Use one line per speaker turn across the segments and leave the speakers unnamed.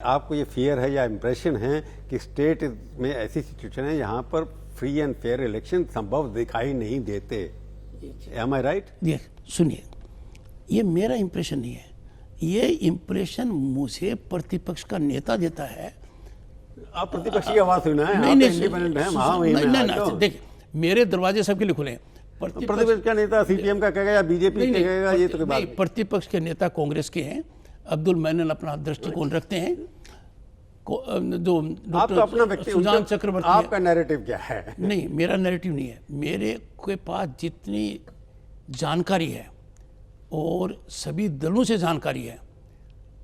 आपको ये फियर है या इम्प्रेशन है कि स्टेट में ऐसी सिचुएशन है यहाँ पर फ्री एंड फेयर इलेक्शन संभव दिखाई नहीं देते? एम आई राइट?
सुनिए, ये मेरा इम्प्रेशन नहीं है, ये इम्प्रेशन मुझे प्रतिपक्ष का नेता देता है।
आप प्रतिपक्ष की आवाज सुना है?
नहीं,
इंडिपेंडेंट है।
देखिए, मेरे दरवाजे सबके लिए खुले हैं।
प्रतिपक्ष का नेता सीपीएम का कहेगा या बीजेपी का कहेगा, ये तो बात।
प्रतिपक्ष के नेता कांग्रेस के हैं, अब्दुल मैनन अपना दृष्टिकोण रखते हैं। जो
आप तो अपना व्यक्ति
सुजान चक्रवर्ती,
आपका नैरेटिव क्या है?
नहीं, मेरा नैरेटिव नहीं है। मेरे के पास जितनी जानकारी है और सभी दलों से जानकारी है,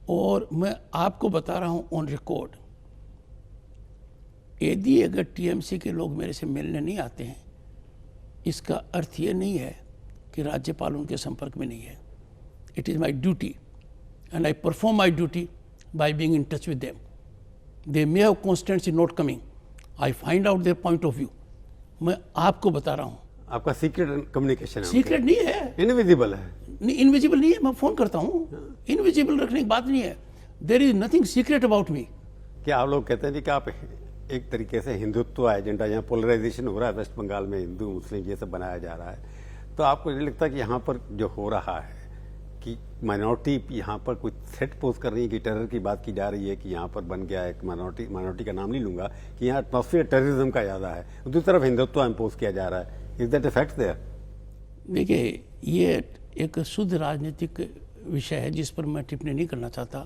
और मैं आपको बता रहा हूं ऑन रिकॉर्ड, यदि अगर टीएमसी के लोग मेरे से मिलने नहीं आते हैं, इसका अर्थ ये नहीं है कि राज्यपाल उनके संपर्क में नहीं है। It is my duty and I perform my duty by being in touch with them. They may have constants in not coming. I find out their point of view. मैं आपको बता रहा हूँ।
आपका सीक्रेट कम्युनिकेशन है?
Secret नहीं है,
invisible है।
नहीं, इनविजिबल नहीं है। मैं फोन करता हूँ, इनविजिबल रखने की बात नहीं है। There is nothing secret about me.
क्या आप लोग कहते हैं कि आप एक तरीके से हिंदुत्व एजेंडा, यहाँ पोलराइजेशन हो रहा है वेस्ट बंगाल में, हिंदू मुस्लिम ये सब बनाया जा रहा है, तो आपको ये लगता है कि यहाँ पर जो हो रहा है कि माइनॉरिटी यहाँ पर कुछ थ्रेट पोज कर रही है, कि टेरर की बात की जा रही है कि यहाँ पर बन गया एक माइनॉरिटी का नाम नहीं लूंगा, कि यहाँ एटमॉस्फेयर टेररिज्म का ज़्यादा है, दूसरी तरफ हिंदुत्व इम्पोज किया जा रहा है। Is that effect there?
देखिए, ये एक शुद्ध राजनीतिक विषय है जिस पर मैं टिप्पणी नहीं करना चाहता,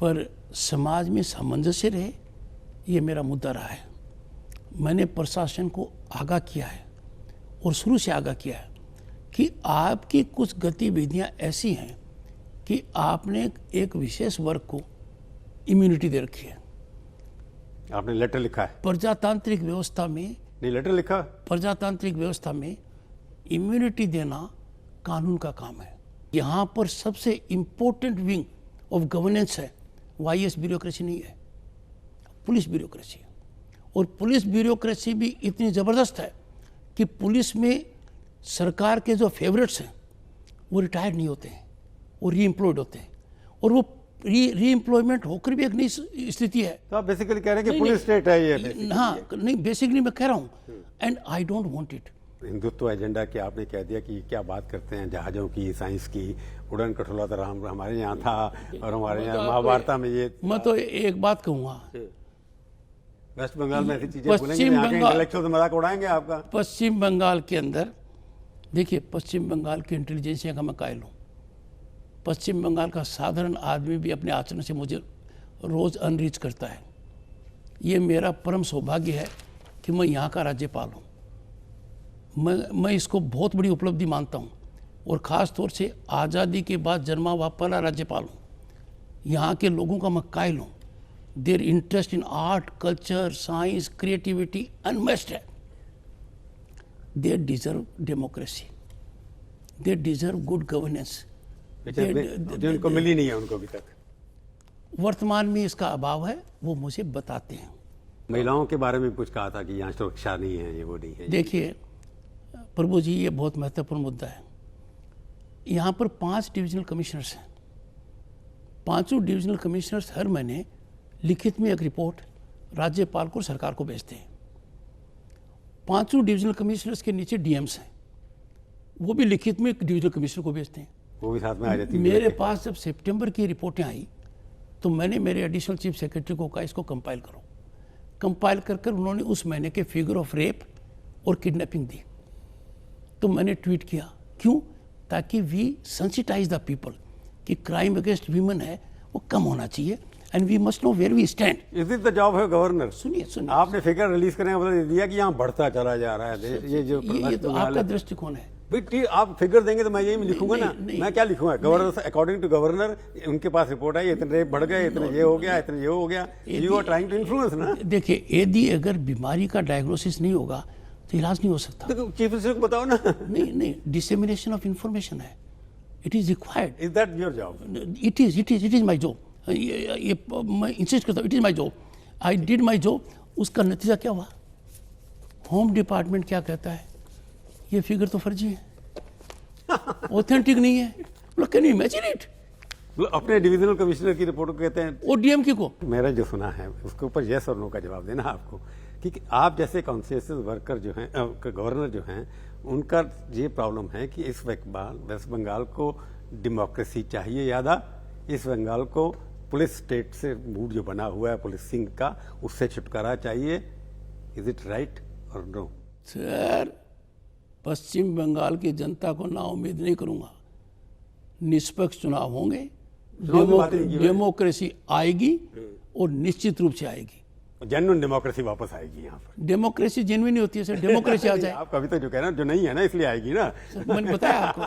पर समाज में सामंजस्य रहे, ये मेरा मुद्दा रहा है। मैंने प्रशासन को आगाह किया है और शुरू से आगाह किया है कि आपकी कुछ गतिविधियां ऐसी हैं कि आपने एक विशेष वर्ग को इम्यूनिटी दे रखी है।
आपने लेटर लिखा है?
प्रजातांत्रिक व्यवस्था में
नहीं, लेटर लिखा।
प्रजातांत्रिक व्यवस्था में इम्यूनिटी देना कानून का काम है। यहाँ पर सबसे इम्पोर्टेंट विंग ऑफ गवर्नेंस है, वाईएस ब्यूरोक्रेसी नहीं है, पुलिस ब्यूरोक्रेसी है। और पुलिस ब्यूरोक्रेसी भी इतनी ज़बरदस्त है कि पुलिस में सरकार के जो फेवरेट्स हैं वो रिटायर्ड नहीं होते हैं, वो रीएम्प्लॉयड होते हैं, और वो रीएम्प्लॉयमेंट होकर भी एक नई स्थिति है।
तो आप बेसिकली कह रहे हैं कि पुलिस स्टेट है ये?
हाँ, नहीं, बेसिकली मैं कह रहा हूँ, and I don't want it.
Hindutva agenda की आपने कह दिया कि क्या बात करते हैं जहाज़ों की, साइंस की, उड़न खटोला तो हमारे यहाँ था, और हमारे यहाँ महाभारत में ये।
मैं तो एक बात कहूँगा,
वेस्ट बंगाल में ऐसी चीजें बोलेंगे, यहाँ के इंटेलेक्चुअल मजाक उड़ाएंगे आपका।
पश्चिम बंगाल के अंदर देखिए, पश्चिम बंगाल की इंटेलिजेंसिया का मैं कायल हूँ। पश्चिम बंगाल का साधारण आदमी भी अपने आचरण से मुझे रोज़ अनरीच करता है। ये मेरा परम सौभाग्य है कि मैं यहाँ का राज्यपाल हूँ। मैं इसको बहुत बड़ी उपलब्धि मानता हूँ, और ख़ास तौर से आज़ादी के बाद जन्मा हुआ पहला राज्यपाल हूँ। यहाँ के लोगों का मैं कायल हूँ। Their interest in art, culture, science, creativity unmatched है। They deserve democracy. They deserve good governance.
उनको मिली नहीं है उनको अभी तक।
वर्तमान में इसका अभाव है, वो मुझे बताते हैं।
महिलाओं के बारे में कुछ कहा था कि यहाँ सुरक्षा नहीं है, ये वो नहीं है।
देखिए प्रभु जी, ये बहुत महत्वपूर्ण मुद्दा है। यहाँ पर 5 डिविजनल कमिश्नर्स हैं। 5 डिविजनल कमिश्नर्स हर महीने लिखित में एक रिपोर्ट राज्यपाल को, सरकार को भेजते हैं। 5 डिविजनल कमिश्नर्स के नीचे डीएम्स हैं, वो भी लिखित में डिविजनल कमिश्नर को भेजते हैं,
वो भी साथ में आ जाती है।
मेरे पास जब सितंबर की रिपोर्टें आई तो मैंने मेरे एडिशनल चीफ सेक्रेटरी को कहा, इसको कंपाइल करो। कंपाइल कर उन्होंने उस महीने के फिगर ऑफ रेप और किडनैपिंग दी। तो मैंने ट्वीट किया, क्यों? ताकि वी सेंसिटाइज द पीपल कि क्राइम अगेंस्ट वीमेन है वो कम होना चाहिए, and we must know where we stand.
Is it the job of governor?
सुनिए,
आपने फिगर रिलीज करने का मतलब दिया कि यहाँ बढ़ता चला जा रहा है
ये तो आपका दृष्टिकोण है।
आप फिगर देंगे तो मैं यही लिखूंगा ना। मैं क्या लिखूंगा? गवर्नर, अकॉर्डिंग टू गवर्नर, उनके पास रिपोर्ट है, इतने रेप बढ़ गए, इतने ये हो गया, इतने ये हो गया। You are trying to influence ना।
देखिए, यदि अगर बीमारी का डायग्नोसिस नहीं होगा तो इलाज नहीं हो सकता।
तो चीफ मिनिस्टर को बताओ ना।
नहीं, डिसेमिनेशन ऑफ इंफॉर्मेशन है, it is required.
Is that your job?
It is my job. ये मैं इंसिस्ट करता हूँ, it is my job, I did my job. उसका नतीजा क्या हुआ? होम डिपार्टमेंट क्या कहता है, ये फिगर तो फर्जी है, ऑथेंटिक नहीं है। Can you imagine it?
मतलब अपने डिविजनल कमिश्नर की रिपोर्ट को कहते हैं।
वो डीएमके को।
मेरा जो सुना है उसके ऊपर यस और नो का जवाब देना आपको कि आप जैसे कॉन्स्टिट्यूशन वर्कर जो हैं, गवर्नर जो हैं, उनका ये प्रॉब्लम है कि इस वेस्ट बंगाल को डेमोक्रेसी चाहिए ज़्यादा, इस बंगाल को पुलिस स्टेट से मूड जो बना हुआ है पुलिसिंग का, उससे छुटकारा चाहिए। इज इट राइट और नो?
सर, पश्चिम बंगाल की जनता को नाउम्मीद नहीं करूंगा। निष्पक्ष चुनाव होंगे, डेमोक्रेसी आएगी और निश्चित रूप से आएगी।
जेन्युइन डेमोक्रेसी वापस आएगी यहाँ पर।
डेमोक्रेसी जेन्युइन नहीं होती है सर, डेमोक्रेसी आ जाए।
आप कभी तो जो कह रहे हैं जो नहीं है ना, इसलिए आएगी ना।
मैंने बताया आपको।